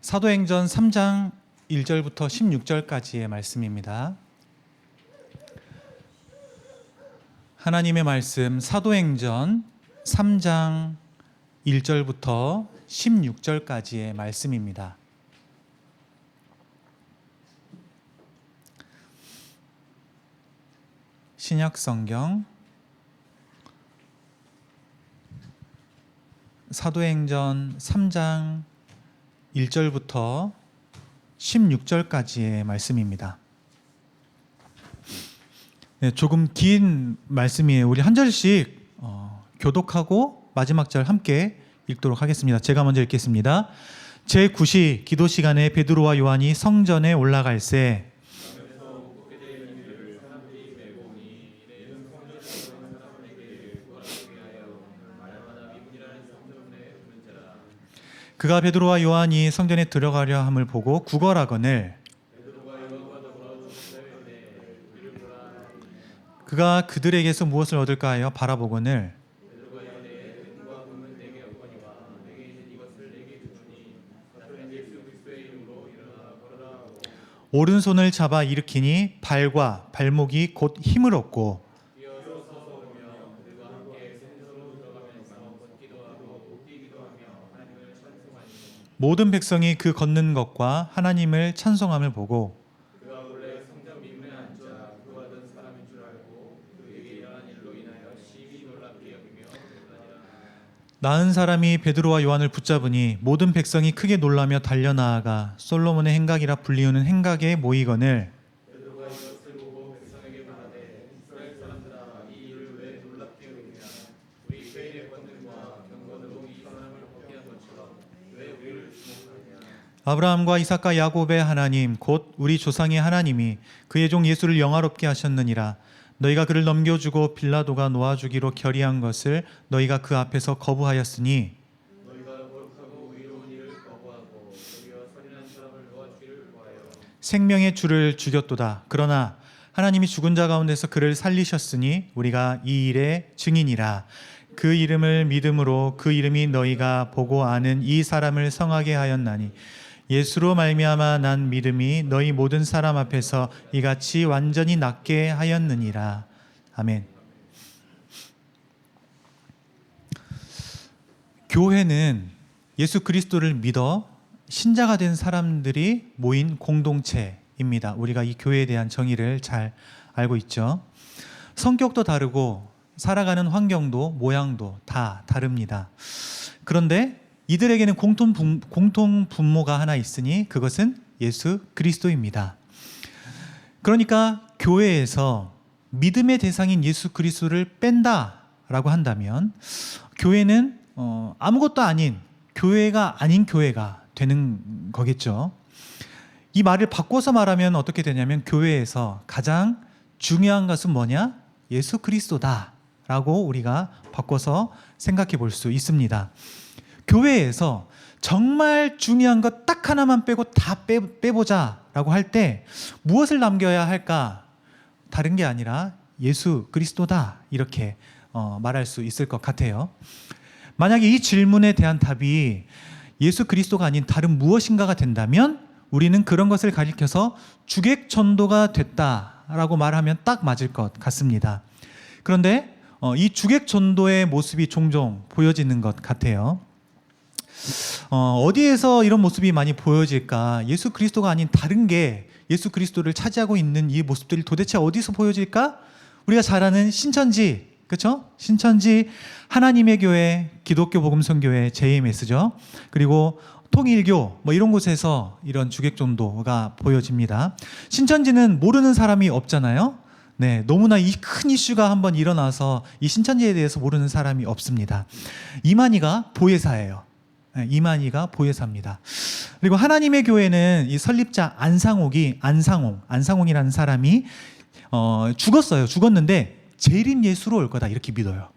사도행전 3장 1절부터 16절까지의 말씀입니다. 하나님의 말씀 사도행전 3장 1절부터 16절까지의 말씀입니다. 신약성경 사도행전 3장 1절부터 16절까지의 말씀입니다. 네, 조금 긴 말씀이에요. 우리 한 절씩 교독하고 마지막 절 함께 읽도록 하겠습니다. 제가 먼저 읽겠습니다. 제9시 기도 시간에 베드로와 요한이 성전에 올라갈새 그가 베드로와 요한이 성전에 들어가려 함을 보고 구걸하거늘 그가 그들에게서 무엇을 얻을까 하여 바라보거늘 오른손을 잡아 일으키니 발과 발목이 곧 힘을 얻고 모든 백성이 그 걷는 것과 하나님을 찬송함을 보고 그가 원래 성전 미문에 앉아 구하던 사람인 줄 알고 그에게 일어난 일로 인하여 심히 놀랍게 여기며 나은 사람이 베드로와 요한을 붙잡으니 모든 백성이 크게 놀라며 달려나아가 솔로몬의 행각이라 불리우는 행각에 모이거늘 베드로가 이것을 보고 백성에게 말하되 이스라엘 사람들아 이 일을 왜 놀랍게 여기냐 우리 죄인의 권능과 경건으로 이 사람을 벗게 한 것처럼 왜 우리를 주목하냐 아브라함과 이삭과 야곱의 하나님 곧 우리 조상의 하나님이 그의 종 예수를 영화롭게 하셨느니라. 너희가 그를 넘겨주고 빌라도가 놓아주기로 결의한 것을 너희가 그 앞에서 거부하였으니 너희가 거룩하고 의로운 일을 거부하고 너희와 선인한 사람을 놓아주기를 구하여 생명의 주를 죽였도다. 그러나 하나님이 죽은 자 가운데서 그를 살리셨으니 우리가 이 일의 증인이라. 그 이름을 믿음으로 그 이름이 너희가 보고 아는 이 사람을 성하게 하였나니 예수로 말미암아 난 믿음이 너희 모든 사람 앞에서 이같이 완전히 낫게 하였느니라. 아멘. 교회는 예수 그리스도를 믿어 신자가 된 사람들이 모인 공동체입니다. 우리가 이 교회에 대한 정의를 잘 알고 있죠. 성격도 다르고 살아가는 환경도 모양도 다 다릅니다. 그런데 이들에게는 공통 분모가 하나 있으니 그것은 예수 그리스도입니다. 그러니까 교회에서 믿음의 대상인 예수 그리스도를 뺀다라고 한다면 교회는 아무것도 아닌 교회가 아닌 교회가 되는 거겠죠. 이 말을 바꿔서 말하면 어떻게 되냐면 교회에서 가장 중요한 것은 뭐냐? 예수 그리스도다라고 우리가 바꿔서 생각해 볼 수 있습니다. 교회에서 정말 중요한 것 딱 하나만 빼고 다 빼보자라고 할 때 무엇을 남겨야 할까? 다른 게 아니라 예수 그리스도다 이렇게 말할 수 있을 것 같아요. 만약에 이 질문에 대한 답이 예수 그리스도가 아닌 다른 무엇인가가 된다면 우리는 그런 것을 가리켜서 주객전도가 됐다라고 말하면 딱 맞을 것 같습니다. 그런데 이 주객전도의 모습이 종종 보여지는 것 같아요. 어디에서 이런 모습이 많이 보여질까? 예수 그리스도가 아닌 다른 게 예수 그리스도를 차지하고 있는 이 모습들이 도대체 어디서 보여질까? 우리가 잘 아는 신천지, 그렇죠? 신천지, 하나님의 교회, 기독교 복음선교회, JMS죠. 그리고 통일교 이런 곳에서 이런 주객전도가 보여집니다. 신천지는 모르는 사람이 없잖아요. 네, 너무나 이 큰 이슈가 한번 일어나서 이 신천지에 대해서 모르는 사람이 없습니다. 이만희가 보혜사예요. 이만희가 보혜사입니다. 그리고 하나님의 교회는 이 설립자 안상홍이라는 사람이 죽었어요. 죽었는데 재림 예수로 올 거다 이렇게 믿어요.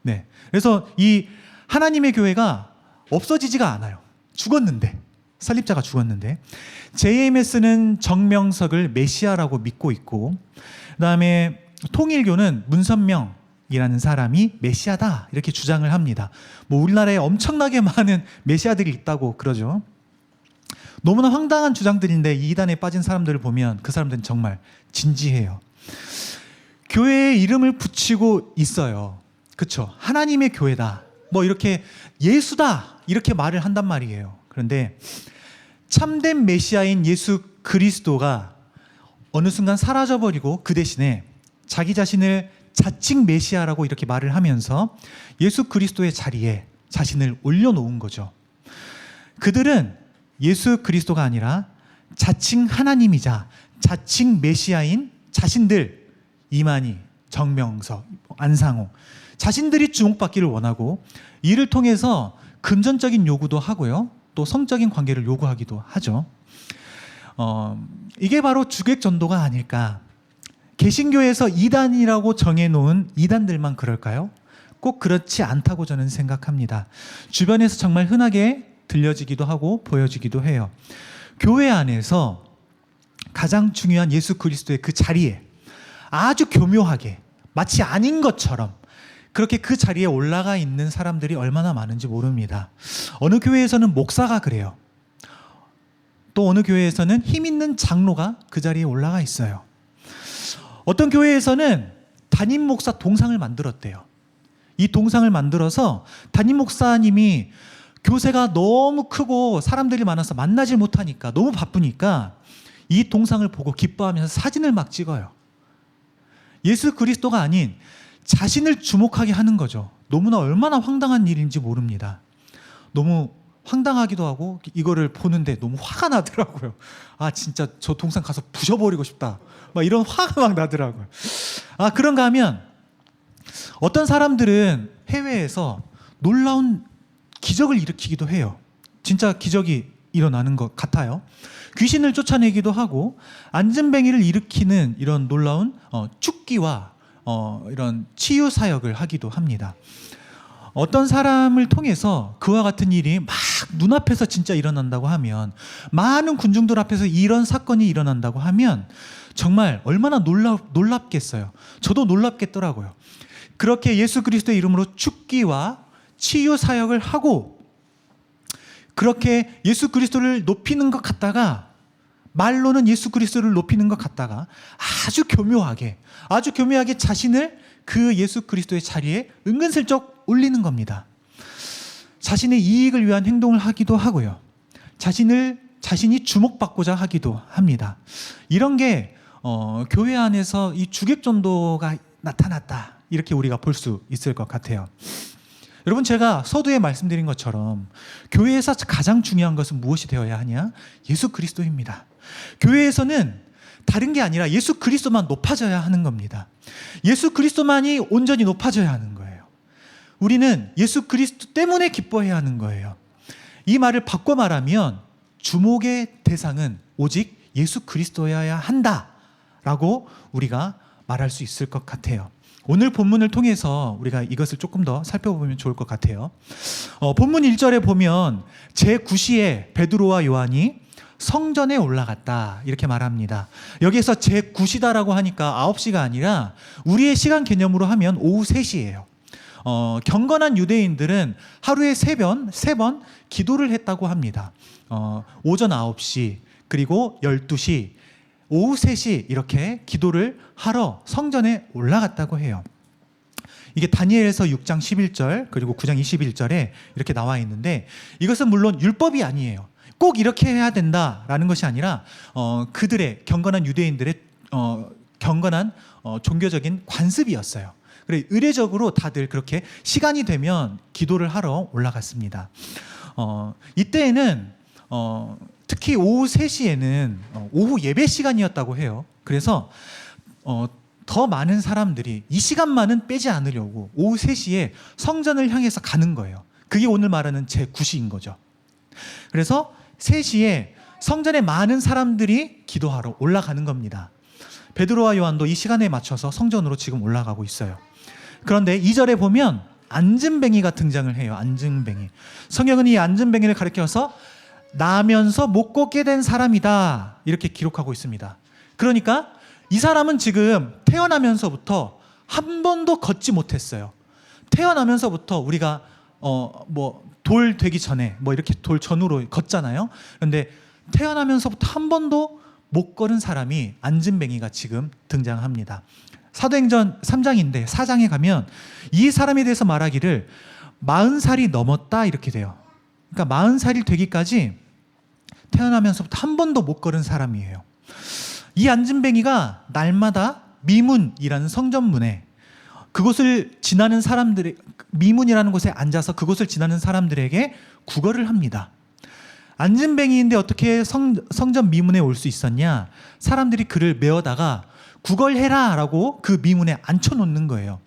네, 그래서 이 하나님의 교회가 없어지지가 않아요. 죽었는데, 설립자가 죽었는데. JMS는 정명석을 메시아라고 믿고 있고, 그 다음에 통일교는 문선명이라는 사람이 메시아다 이렇게 주장을 합니다. 우리나라에 엄청나게 많은 메시아들이 있다고 그러죠. 너무나 황당한 주장들인데 이 이단에 빠진 사람들을 보면 그 사람들은 정말 진지해요. 교회에 이름을 붙이고 있어요. 그렇죠? 하나님의 교회다. 뭐 이렇게 예수다. 이렇게 말을 한단 말이에요. 그런데 참된 메시아인 예수 그리스도가 어느 순간 사라져버리고 그 대신에 자기 자신을 자칭 메시아라고 이렇게 말을 하면서 예수 그리스도의 자리에 자신을 올려놓은 거죠. 그들은 예수 그리스도가 아니라 자칭 하나님이자 자칭 메시아인 자신들, 이만희, 정명석, 안상홍, 자신들이 주목받기를 원하고 이를 통해서 금전적인 요구도 하고요. 또 성적인 관계를 요구하기도 하죠. 이게 바로 주객전도가 아닐까. 개신교에서 이단이라고 정해놓은 이단들만 그럴까요? 꼭 그렇지 않다고 저는 생각합니다. 주변에서 정말 흔하게 들려지기도 하고 보여지기도 해요. 교회 안에서 가장 중요한 예수 그리스도의 그 자리에 아주 교묘하게 마치 아닌 것처럼 그렇게 그 자리에 올라가 있는 사람들이 얼마나 많은지 모릅니다. 어느 교회에서는 목사가 그래요. 또 어느 교회에서는 힘 있는 장로가 그 자리에 올라가 있어요. 어떤 교회에서는 담임 목사 동상을 만들었대요. 이 동상을 만들어서 담임 목사님이 교세가 너무 크고 사람들이 많아서 만나질 못하니까 너무 바쁘니까 이 동상을 보고 기뻐하면서 사진을 막 찍어요. 예수 그리스도가 아닌 자신을 주목하게 하는 거죠. 너무나 얼마나 황당한 일인지 모릅니다. 너무 황당하기도 하고 이거를 보는데 너무 화가 나더라고요. 아 진짜 저 동상 가서 부셔버리고 싶다. 막 이런 화가 막 나더라고요. 아 그런가 하면 어떤 사람들은 해외에서 놀라운 기적을 일으키기도 해요. 진짜 기적이 일어나는 것 같아요. 귀신을 쫓아내기도 하고 안진뱅이를 일으키는 이런 놀라운 축기와 이런 치유 사역을 하기도 합니다. 어떤 사람을 통해서 그와 같은 일이 막 눈앞에서 진짜 일어난다고 하면, 많은 군중들 앞에서 이런 사건이 일어난다고 하면 정말 얼마나 놀랍겠어요. 저도 놀랍겠더라고요. 그렇게 예수 그리스도의 이름으로 축기와 치유 사역을 하고 그렇게 예수 그리스도를 높이는 것 같다가, 말로는 예수 그리스도를 높이는 것 같다가 아주 교묘하게 자신을 그 예수 그리스도의 자리에 은근슬쩍 올리는 겁니다. 자신의 이익을 위한 행동을 하기도 하고요. 자신이 주목받고자 하기도 합니다. 이런 게 교회 안에서 이 주객전도가 나타났다, 이렇게 우리가 볼 수 있을 것 같아요. 여러분, 제가 서두에 말씀드린 것처럼 교회에서 가장 중요한 것은 무엇이 되어야 하냐? 예수 그리스도입니다. 교회에서는 다른 게 아니라 예수 그리스도만 높아져야 하는 겁니다. 예수 그리스도만이 온전히 높아져야 하는 거예요. 우리는 예수 그리스도 때문에 기뻐해야 하는 거예요. 이 말을 바꿔 말하면 주목의 대상은 오직 예수 그리스도여야 한다라고 우리가 말할 수 있을 것 같아요. 오늘 본문을 통해서 우리가 이것을 조금 더 살펴보면 좋을 것 같아요. 본문 1절에 보면 제9시에 베드로와 요한이 성전에 올라갔다, 이렇게 말합니다. 여기에서 제9시다라고 하니까 9시가 아니라 우리의 시간 개념으로 하면 오후 3시예요. 경건한 유대인들은 하루에 3번 기도를 했다고 합니다. 오전 9시, 그리고 12시, 오후 3시 이렇게 기도를 하러 성전에 올라갔다고 해요. 이게 다니엘서 6장 11절 그리고 9장 21절에 이렇게 나와 있는데, 이것은 물론 율법이 아니에요. 꼭 이렇게 해야 된다라는 것이 아니라 그들의 경건한 유대인들의 경건한 종교적인 관습이었어요. 그래 의례적으로 다들 그렇게 시간이 되면 기도를 하러 올라갔습니다. 이때에는 특히 오후 3시에는 오후 예배 시간이었다고 해요. 그래서 더 많은 사람들이 이 시간만은 빼지 않으려고 오후 3시에 성전을 향해서 가는 거예요. 그게 오늘 말하는 제9시인 거죠. 그래서 3시에 성전에 많은 사람들이 기도하러 올라가는 겁니다. 베드로와 요한도 이 시간에 맞춰서 성전으로 지금 올라가고 있어요. 그런데 2절에 보면 안진뱅이가 등장을 해요. 안진뱅이. 성경은 이 안진뱅이를 가리켜서 나면서 못 걷게 된 사람이다, 이렇게 기록하고 있습니다. 그러니까 이 사람은 지금 태어나면서부터 한 번도 걷지 못했어요. 태어나면서부터 우리가 돌 되기 전에 이렇게 돌 전후로 걷잖아요. 그런데 태어나면서부터 한 번도 못 걸은 사람이 안진뱅이가 지금 등장합니다. 사도행전 3장인데 4장에 가면 이 사람에 대해서 말하기를 40살이 넘었다 이렇게 돼요. 그러니까 40살이 되기까지 태어나면서부터 한 번도 못 걸은 사람이에요. 이 안진뱅이가 날마다 미문이라는 성전문에 그곳을 지나는 사람들의 미문이라는 곳에 앉아서 그곳을 지나는 사람들에게 구걸을 합니다. 안진뱅이인데 어떻게 성전 미문에 올 수 있었냐? 사람들이 그를 메어다가 구걸해라 라고 그 미문에 앉혀놓는 거예요.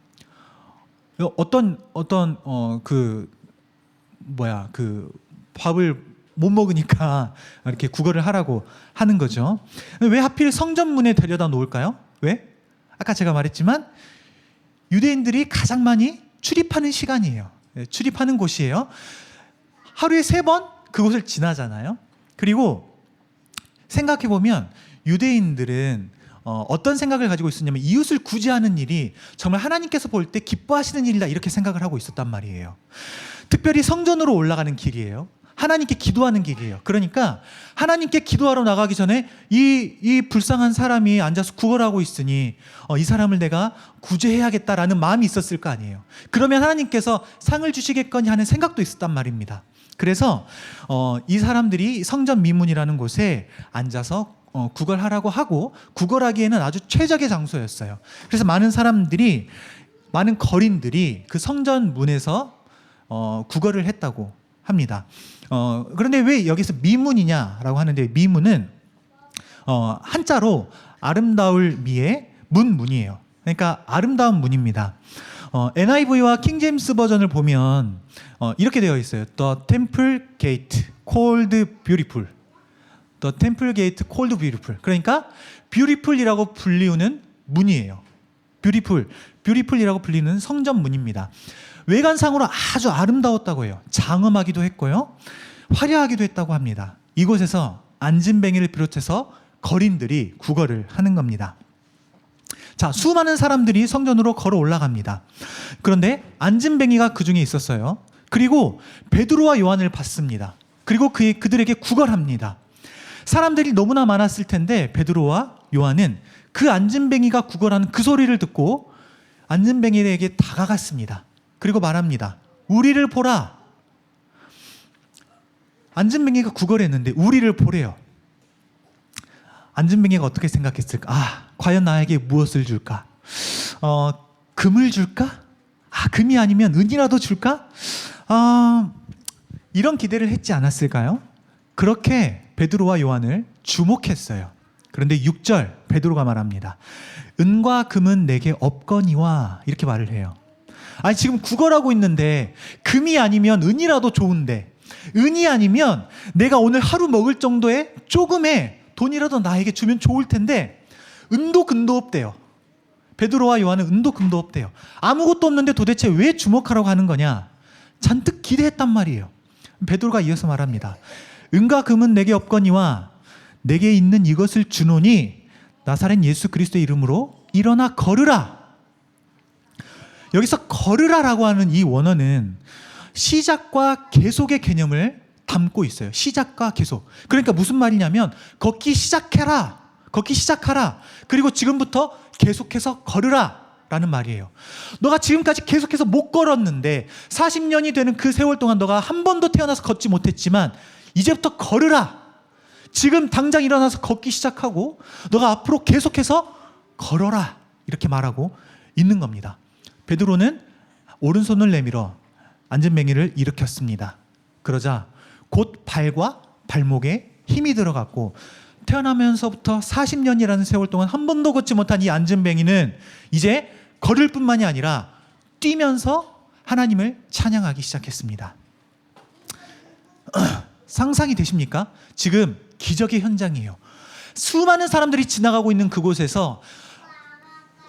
밥을 못 먹으니까 이렇게 구걸을 하라고 하는 거죠. 왜 하필 성전문에 데려다 놓을까요? 왜? 아까 제가 말했지만 유대인들이 가장 많이 출입하는 시간이에요. 출입하는 곳이에요. 하루에 3번 그곳을 지나잖아요. 그리고 생각해보면 유대인들은 어떤 생각을 가지고 있었냐면 이웃을 구제하는 일이 정말 하나님께서 볼 때 기뻐하시는 일이다 이렇게 생각을 하고 있었단 말이에요. 특별히 성전으로 올라가는 길이에요. 하나님께 기도하는 길이에요. 그러니까 하나님께 기도하러 나가기 전에 이 불쌍한 사람이 앉아서 구걸하고 있으니 이 사람을 내가 구제해야겠다라는 마음이 있었을 거 아니에요. 그러면 하나님께서 상을 주시겠거니 하는 생각도 있었단 말입니다. 그래서 이 사람들이 성전 미문이라는 곳에 앉아서 구걸하라고 하고 구걸하기에는 아주 최적의 장소였어요. 그래서 많은 거린들이 그 성전 문에서 구걸을 했다고 합니다. 그런데 왜 여기서 미문이냐라고 하는데 미문은 한자로 아름다울 미의 문이에요. 그러니까 아름다운 문입니다. NIV와 킹제임스 버전을 보면 이렇게 되어 있어요. The Temple Gate called beautiful. The Temple Gate called beautiful. 그러니까 beautiful이라고 불리우는 문이에요. beautiful이라고 불리는 성전 문입니다. 외관상으로 아주 아름다웠다고 해요. 장엄하기도 했고요. 화려하기도 했다고 합니다. 이곳에서 안진뱅이를 비롯해서 거린들이 구걸을 하는 겁니다. 자, 수많은 사람들이 성전으로 걸어 올라갑니다. 그런데 안진뱅이가 그 중에 있었어요. 그리고 베드로와 요한을 봤습니다. 그리고 그들에게 구걸합니다. 사람들이 너무나 많았을 텐데 베드로와 요한은 그 안진뱅이가 구걸하는 그 소리를 듣고 안진뱅이에게 다가갔습니다. 그리고 말합니다. 우리를 보라. 안진뱅이가 구걸했는데 우리를 보래요. 안진뱅이가 어떻게 생각했을까? 과연 나에게 무엇을 줄까? 금을 줄까? 금이 아니면 은이라도 줄까? 이런 기대를 했지 않았을까요? 그렇게 베드로와 요한을 주목했어요. 그런데 6절 베드로가 말합니다. 은과 금은 내게 없거니와 이렇게 말을 해요. 지금 구걸하고 있는데 금이 아니면 은이라도 좋은데 은이 아니면 내가 오늘 하루 먹을 정도의 조금의 돈이라도 나에게 주면 좋을 텐데 은도 금도 없대요. 베드로와 요한은 은도 금도 없대요. 아무것도 없는데 도대체 왜 주목하라고 하는 거냐? 잔뜩 기대했단 말이에요. 베드로가 이어서 말합니다. 은과 금은 내게 없거니와 내게 있는 이것을 주노니 나사렛 예수 그리스도의 이름으로 일어나 걸으라. 여기서 걸으라라고 하는 이 원어는 시작과 계속의 개념을 담고 있어요. 시작과 계속. 그러니까 무슨 말이냐면 걷기 시작해라. 걷기 시작하라. 그리고 지금부터 계속해서 걸으라 라는 말이에요. 너가 지금까지 계속해서 못 걸었는데 40년이 되는 그 세월 동안 너가 한 번도 태어나서 걷지 못했지만 이제부터 걸으라. 지금 당장 일어나서 걷기 시작하고 너가 앞으로 계속해서 걸어라. 이렇게 말하고 있는 겁니다. 베드로는 오른손을 내밀어 안진뱅이를 일으켰습니다. 그러자 곧 발과 발목에 힘이 들어갔고 태어나면서부터 40년이라는 세월 동안 한 번도 걷지 못한 이 안진뱅이는 이제 걸을 뿐만이 아니라 뛰면서 하나님을 찬양하기 시작했습니다. 상상이 되십니까? 지금 기적의 현장이에요. 수많은 사람들이 지나가고 있는 그곳에서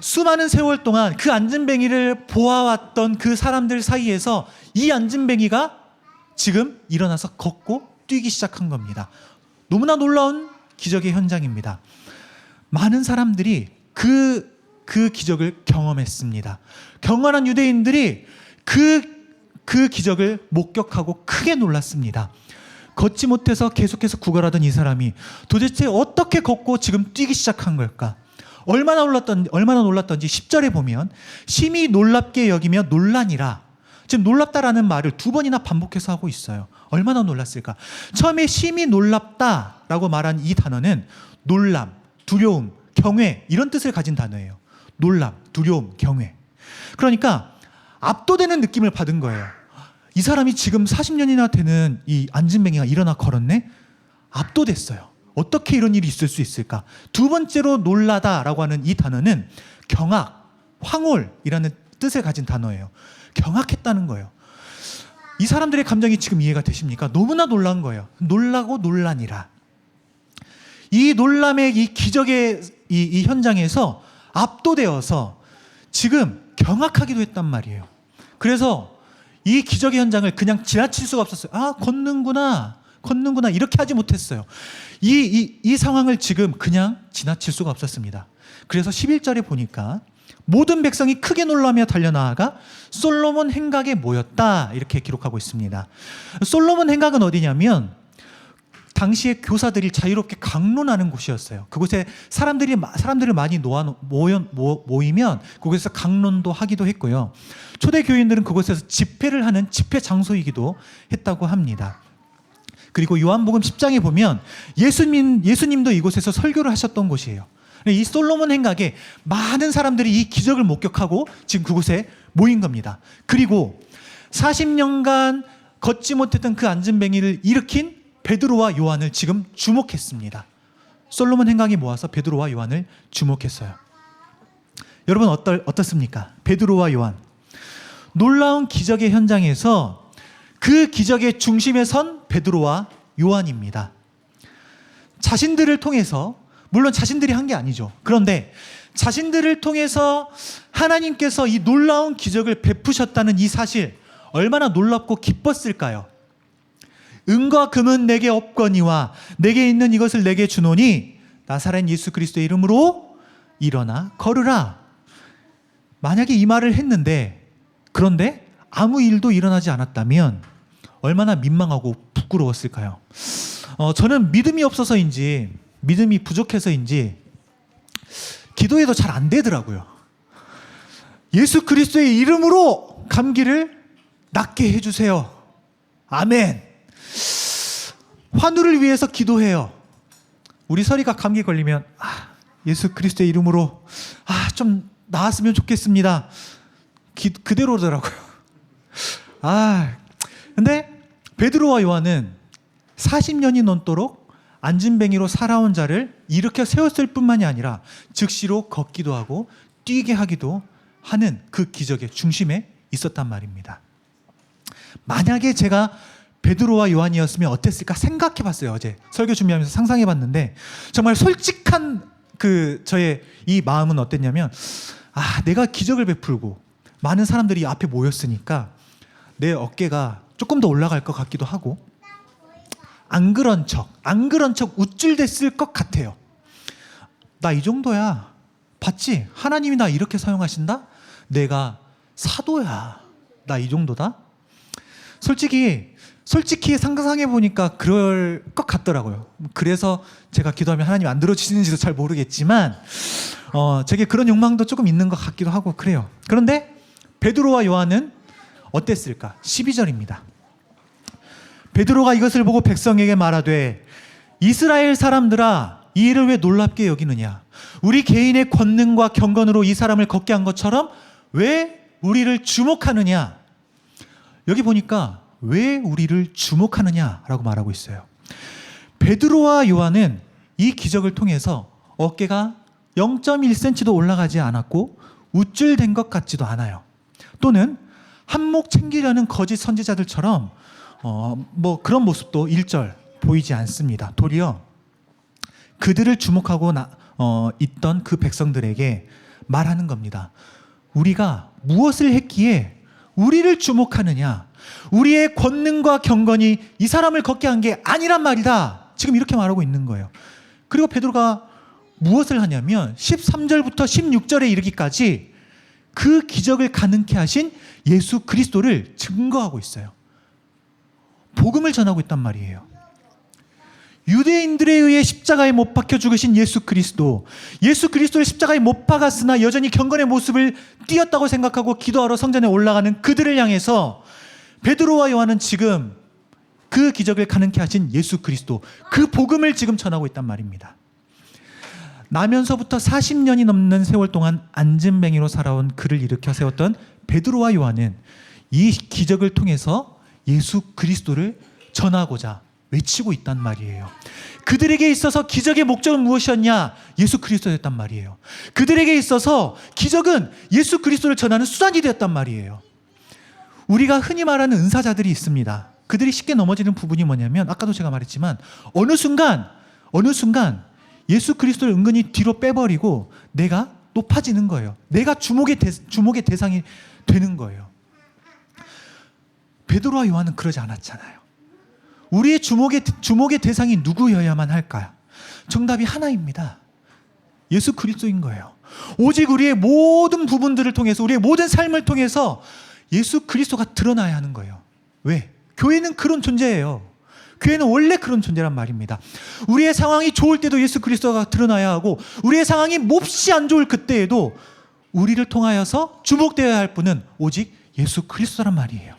수많은 세월 동안 그 안진뱅이를 보아왔던 그 사람들 사이에서 이 안진뱅이가 지금 일어나서 걷고 뛰기 시작한 겁니다. 너무나 놀라운 기적의 현장입니다. 많은 사람들이 그 기적을 경험했습니다. 경건한 유대인들이 그 기적을 목격하고 크게 놀랐습니다. 걷지 못해서 계속해서 구걸하던 이 사람이 도대체 어떻게 걷고 지금 뛰기 시작한 걸까? 얼마나 놀랐던지 10절에 보면 심히 놀랍게 여기며 놀라니라. 지금 놀랍다라는 말을 2번이나 반복해서 하고 있어요. 얼마나 놀랐을까? 처음에 심히 놀랍다라고 말한 이 단어는 놀람, 두려움, 경외 이런 뜻을 가진 단어예요. 놀람, 두려움, 경외. 그러니까 압도되는 느낌을 받은 거예요. 이 사람이 지금 40년이나 되는 이 안진뱅이가 일어나 걸었네? 압도됐어요. 어떻게 이런 일이 있을 수 있을까? 2번째로 놀라다라고 하는 이 단어는 경악, 황홀이라는 뜻을 가진 단어예요. 경악했다는 거예요. 이 사람들의 감정이 지금 이해가 되십니까? 너무나 놀란 거예요. 놀라고 놀라니라. 이 놀람의 이 기적의 이 현장에서 압도되어서 지금 경악하기도 했단 말이에요. 그래서 이 기적의 현장을 그냥 지나칠 수가 없었어요. 아, 걷는구나 이렇게 하지 못했어요. 이 상황을 지금 그냥 지나칠 수가 없었습니다. 그래서 11절에 보니까 모든 백성이 크게 놀라며 달려나아가 솔로몬 행각에 모였다 이렇게 기록하고 있습니다. 솔로몬 행각은 어디냐면 당시에 교사들이 자유롭게 강론하는 곳이었어요. 그곳에 사람들을 많이 모이면 그곳에서 강론도 하기도 했고요. 초대 교인들은 그곳에서 집회를 하는 집회 장소이기도 했다고 합니다. 그리고 요한복음 10장에 보면 예수님도 이곳에서 설교를 하셨던 곳이에요. 이 솔로몬 행각에 많은 사람들이 이 기적을 목격하고 지금 그곳에 모인 겁니다. 그리고 40년간 걷지 못했던 그 안진뱅이를 일으킨 베드로와 요한을 지금 주목했습니다. 솔로몬 행각이 모아서 베드로와 요한을 주목했어요. 여러분 어떻습니까? 베드로와 요한. 놀라운 기적의 현장에서 그 기적의 중심에 선 베드로와 요한입니다. 자신들을 통해서, 물론 자신들이 한 게 아니죠. 그런데 자신들을 통해서 하나님께서 이 놀라운 기적을 베푸셨다는 이 사실, 얼마나 놀랍고 기뻤을까요? 은과 금은 내게 없거니와 내게 있는 이것을 내게 주노니 나사렛 예수 그리스도의 이름으로 일어나 걸으라. 만약에 이 말을 했는데, 그런데 아무 일도 일어나지 않았다면 얼마나 민망하고 부끄러웠을까요? 저는 믿음이 없어서인지, 믿음이 부족해서인지 기도해도 잘 안 되더라고요. 예수 그리스도의 이름으로 감기를 낫게 해주세요. 아멘. 환우를 위해서 기도해요. 우리 설이가 감기 걸리면 예수 그리스도의 이름으로 좀 나았으면 좋겠습니다. 그대로더라고요. 근데 베드로와 요한은 40년이 넘도록 안진뱅이로 살아온 자를 일으켜 세웠을 뿐만이 아니라 즉시로 걷기도 하고 뛰게 하기도 하는 그 기적의 중심에 있었단 말입니다. 만약에 제가 베드로와 요한이었으면 어땠을까 생각해 봤어요. 어제 설교 준비하면서 상상해 봤는데 정말 솔직한 저의 이 마음은 어땠냐면 내가 기적을 베풀고 많은 사람들이 앞에 모였으니까 내 어깨가 조금 더 올라갈 것 같기도 하고 안 그런 척 우쭐댔을 것 같아요. 나 이 정도야. 봤지? 하나님이 나 이렇게 사용하신다? 내가 사도야. 나 이 정도다? 솔직히 상상해 보니까 그럴 것 같더라고요. 그래서 제가 기도하면 하나님 안 들어주시는지도 잘 모르겠지만 제게 그런 욕망도 조금 있는 것 같기도 하고 그래요. 그런데 베드로와 요한은 어땠을까? 12절입니다. 베드로가 이것을 보고 백성에게 말하되 이스라엘 사람들아 이 일을 왜 놀랍게 여기느냐? 우리 개인의 권능과 경건으로 이 사람을 걷게 한 것처럼 왜 우리를 주목하느냐? 여기 보니까 왜 우리를 주목하느냐라고 말하고 있어요. 베드로와 요한은 이 기적을 통해서 어깨가 0.1cm도 올라가지 않았고 우쭐댄 것 같지도 않아요. 또는 한몫 챙기려는 거짓 선지자들처럼 그런 모습도 1절 보이지 않습니다. 도리어 그들을 주목하고 있던 그 백성들에게 말하는 겁니다. 우리가 무엇을 했기에 우리를 주목하느냐? 우리의 권능과 경건이 이 사람을 걷게 한 게 아니란 말이다. 지금 이렇게 말하고 있는 거예요. 그리고 베드로가 무엇을 하냐면 13절부터 16절에 이르기까지 그 기적을 가능케 하신 예수 그리스도를 증거하고 있어요. 복음을 전하고 있단 말이에요. 유대인들에 의해 십자가에 못 박혀 죽으신 예수 그리스도, 예수 그리스도를 십자가에 못 박았으나 여전히 경건의 모습을 띄었다고 생각하고 기도하러 성전에 올라가는 그들을 향해서 베드로와 요한은 지금 그 기적을 가능케 하신 예수 그리스도, 그 복음을 지금 전하고 있단 말입니다. 나면서부터 40년이 넘는 세월 동안 앉은뱅이로 살아온 그를 일으켜 세웠던 베드로와 요한은 이 기적을 통해서 예수 그리스도를 전하고자 외치고 있단 말이에요. 그들에게 있어서 기적의 목적은 무엇이었냐? 예수 그리스도였단 말이에요. 그들에게 있어서 기적은 예수 그리스도를 전하는 수단이 되었단 말이에요. 우리가 흔히 말하는 은사자들이 있습니다. 그들이 쉽게 넘어지는 부분이 뭐냐면, 아까도 제가 말했지만 어느 순간 예수 그리스도를 은근히 뒤로 빼버리고 내가 높아지는 거예요. 내가 주목의 대상이 되는 거예요. 베드로와 요한은 그러지 않았잖아요. 우리의 주목의 대상이 누구여야만 할까요? 정답이 하나입니다. 예수 그리스도인 거예요. 오직 우리의 모든 부분들을 통해서, 우리의 모든 삶을 통해서 예수 그리스도가 드러나야 하는 거예요. 왜? 교회는 그런 존재예요. 교회는 원래 그런 존재란 말입니다. 우리의 상황이 좋을 때도 예수 그리스도가 드러나야 하고, 우리의 상황이 몹시 안 좋을 그때에도 우리를 통하여서 주목되어야 할 분은 오직 예수 그리스도란 말이에요.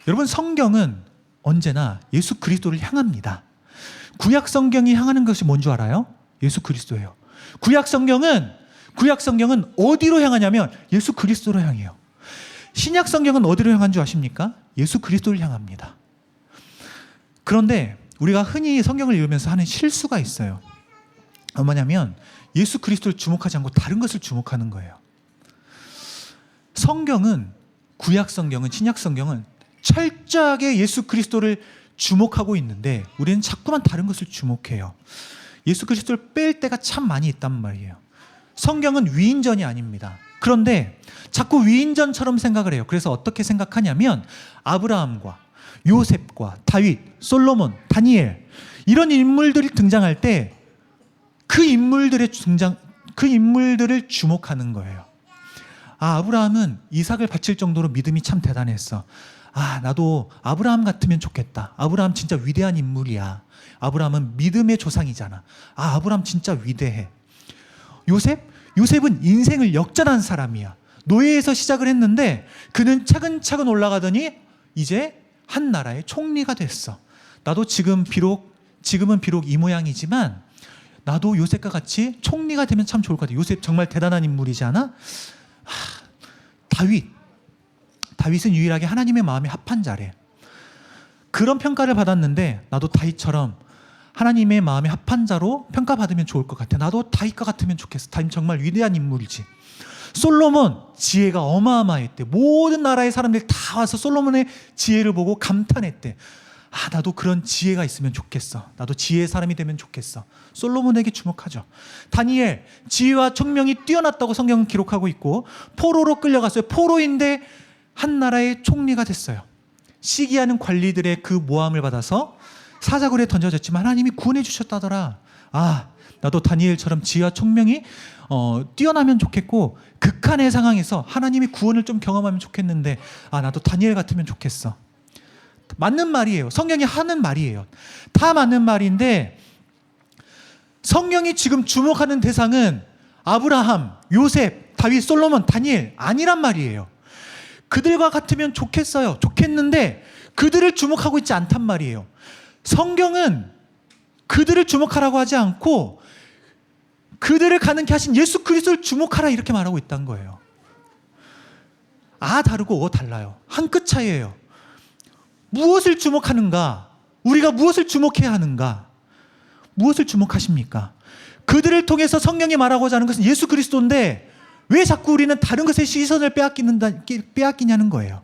여러분, 성경은 언제나 예수 그리스도를 향합니다. 구약 성경이 향하는 것이 뭔 줄 알아요? 예수 그리스도예요. 구약 성경은 어디로 향하냐면 예수 그리스도로 향해요. 신약 성경은 어디로 향한 줄 아십니까? 예수 그리스도를 향합니다. 그런데 우리가 흔히 성경을 읽으면서 하는 실수가 있어요. 뭐냐면 예수 그리스도를 주목하지 않고 다른 것을 주목하는 거예요. 성경은, 구약 성경은, 신약 성경은 철저하게 예수 그리스도를 주목하고 있는데 우리는 자꾸만 다른 것을 주목해요. 예수 그리스도를 뺄 때가 참 많이 있단 말이에요. 성경은 위인전이 아닙니다. 그런데 자꾸 위인전처럼 생각을 해요. 그래서 어떻게 생각하냐면 아브라함과 요셉과 다윗, 솔로몬, 다니엘, 이런 인물들이 등장할 때 그 인물들을 주목하는 거예요. 아브라함은 이삭을 바칠 정도로 믿음이 참 대단했어. 나도 아브라함 같으면 좋겠다. 아브라함 진짜 위대한 인물이야. 아브라함은 믿음의 조상이잖아. 아브라함 진짜 위대해. 요셉은 인생을 역전한 사람이야. 노예에서 시작을 했는데 그는 차근차근 올라가더니 이제 한 나라의 총리가 됐어. 나도 지금은 비록 이 모양이지만 나도 요셉과 같이 총리가 되면 참 좋을 것 같아. 요셉 정말 대단한 인물이지 않아? 다윗은 유일하게 하나님의 마음에 합한 자래. 그런 평가를 받았는데 나도 다윗처럼 하나님의 마음에 합한 자로 평가받으면 좋을 것 같아. 나도 다윗과 같으면 좋겠어. 다윗 정말 위대한 인물이지. 솔로몬 지혜가 어마어마했대. 모든 나라의 사람들이 다 와서 솔로몬의 지혜를 보고 감탄했대. 나도 그런 지혜가 있으면 좋겠어. 나도 지혜의 사람이 되면 좋겠어. 솔로몬에게 주목하죠. 다니엘, 지혜와 총명이 뛰어났다고 성경은 기록하고 있고 포로로 끌려갔어요. 포로인데 한 나라의 총리가 됐어요. 시기하는 관리들의 그 모함을 받아서 사자굴에 던져졌지만 하나님이 구원해 주셨다더라. 나도 다니엘처럼 지혜와 총명이 뛰어나면 좋겠고 극한의 상황에서 하나님이 구원을 좀 경험하면 좋겠는데 나도 다니엘 같으면 좋겠어. 맞는 말이에요. 성경이 하는 말이에요. 다 맞는 말인데 성경이 지금 주목하는 대상은 아브라함, 요셉, 다윗, 솔로몬, 다니엘 아니란 말이에요. 그들과 같으면 좋겠어요. 좋겠는데 그들을 주목하고 있지 않단 말이에요. 성경은 그들을 주목하라고 하지 않고 그들을 가능케 하신 예수 그리스도를 주목하라 이렇게 말하고 있다는 거예요. 다르고 달라요. 한 끗 차이예요. 무엇을 주목하는가? 우리가 무엇을 주목해야 하는가? 무엇을 주목하십니까? 그들을 통해서 성경이 말하고자 하는 것은 예수 그리스도인데 왜 자꾸 우리는 다른 것에 시선을 빼앗기냐는 거예요.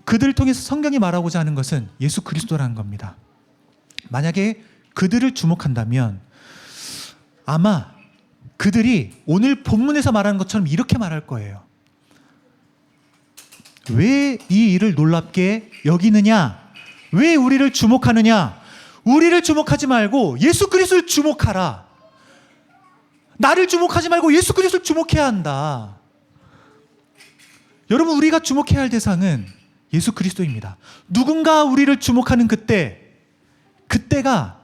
그들을 통해서 성경이 말하고자 하는 것은 예수 그리스도라는 겁니다. 만약에 그들을 주목한다면 아마 그들이 오늘 본문에서 말하는 것처럼 이렇게 말할 거예요. 왜 이 일을 놀랍게 여기느냐? 왜 우리를 주목하느냐? 우리를 주목하지 말고 예수 그리스도를 주목하라. 나를 주목하지 말고 예수 그리스도를 주목해야 한다. 여러분, 우리가 주목해야 할 대상은 예수 그리스도입니다. 누군가 우리를 주목하는 그때 그때가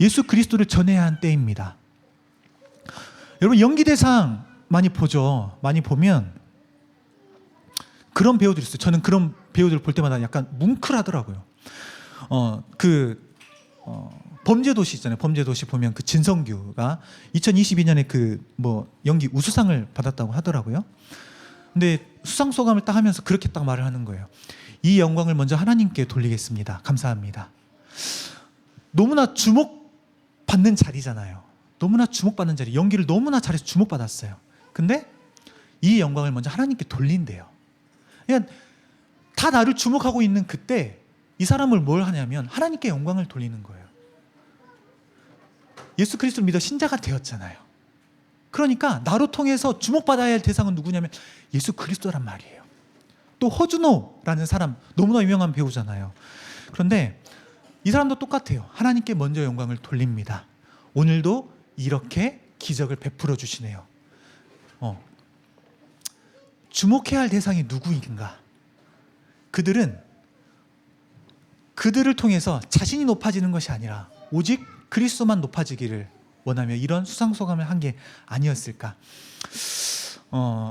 예수 그리스도를 전해야 한 때입니다. 여러분 연기 대상 많이 보죠. 많이 보면 그런 배우들이 있어요. 저는 그런 배우들 볼 때마다 약간 뭉클하더라고요. 범죄도시 있잖아요. 범죄도시 보면 그 진성규가 2022년에 그 뭐 연기 우수상을 받았다고 하더라고요. 근데 수상 소감을 딱 하면서 그렇게 딱 말을 하는 거예요. 이 영광을 먼저 하나님께 돌리겠습니다. 감사합니다. 너무나 주목받는 자리잖아요. 너무나 주목받는 자리. 연기를 너무나 잘해서 주목받았어요. 근데 이 영광을 먼저 하나님께 돌린대요. 그러니까 다 나를 주목하고 있는 그때 이 사람을 뭘 하냐면 하나님께 영광을 돌리는 거예요. 예수 그리스도를 믿어 신자가 되었잖아요. 그러니까 나로 통해서 주목받아야 할 대상은 누구냐면 예수 그리스도란 말이에요. 또 허준호라는 사람 너무나 유명한 배우잖아요. 그런데 이 사람도 똑같아요. 하나님께 먼저 영광을 돌립니다. 오늘도 이렇게 기적을 베풀어 주시네요. 주목해야 할 대상이 누구인가? 그들을 통해서 자신이 높아지는 것이 아니라 오직 그리스도만 높아지기를 원하며 이런 수상소감을 한 게 아니었을까.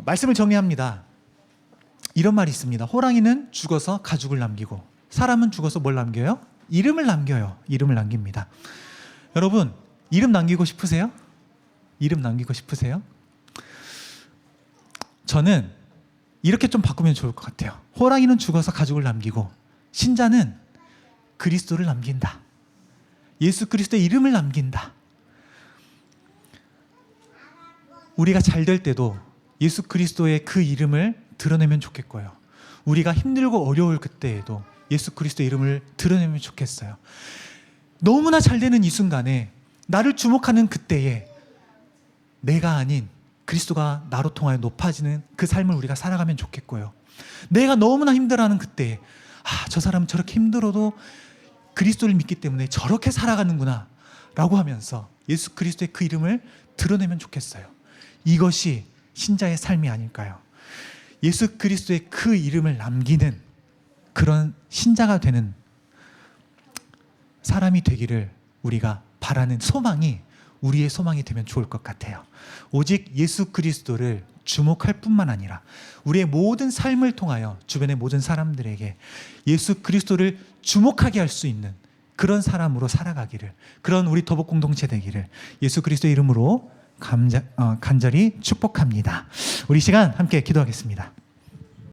말씀을 정리합니다. 이런 말이 있습니다. 호랑이는 죽어서 가죽을 남기고 사람은 죽어서 뭘 남겨요? 이름을 남겨요. 이름을 남깁니다. 여러분 이름 남기고 싶으세요? 이름 남기고 싶으세요? 저는 이렇게 좀 바꾸면 좋을 것 같아요. 호랑이는 죽어서 가죽을 남기고 신자는 그리스도를 남긴다. 예수 그리스도의 이름을 남긴다. 우리가 잘 될 때도 예수 그리스도의 그 이름을 드러내면 좋겠고요. 우리가 힘들고 어려울 그때에도 예수 그리스도의 이름을 드러내면 좋겠어요. 너무나 잘 되는 이 순간에 나를 주목하는 그때에 내가 아닌 그리스도가 나로 통하여 높아지는 그 삶을 우리가 살아가면 좋겠고요. 내가 너무나 힘들어하는 그때에 저 사람은 저렇게 힘들어도 그리스도를 믿기 때문에 저렇게 살아가는구나 라고 하면서 예수 그리스도의 그 이름을 드러내면 좋겠어요. 이것이 신자의 삶이 아닐까요? 예수 그리스도의 그 이름을 남기는 그런 신자가 되는 사람이 되기를 우리가 바라는 소망이 우리의 소망이 되면 좋을 것 같아요. 오직 예수 그리스도를 주목할 뿐만 아니라 우리의 모든 삶을 통하여 주변의 모든 사람들에게 예수 그리스도를 주목하게 할 수 있는 그런 사람으로 살아가기를, 그런 우리 더복 공동체 되기를 예수 그리스도의 이름으로 간절히 축복합니다. 우리 시간 함께 기도하겠습니다.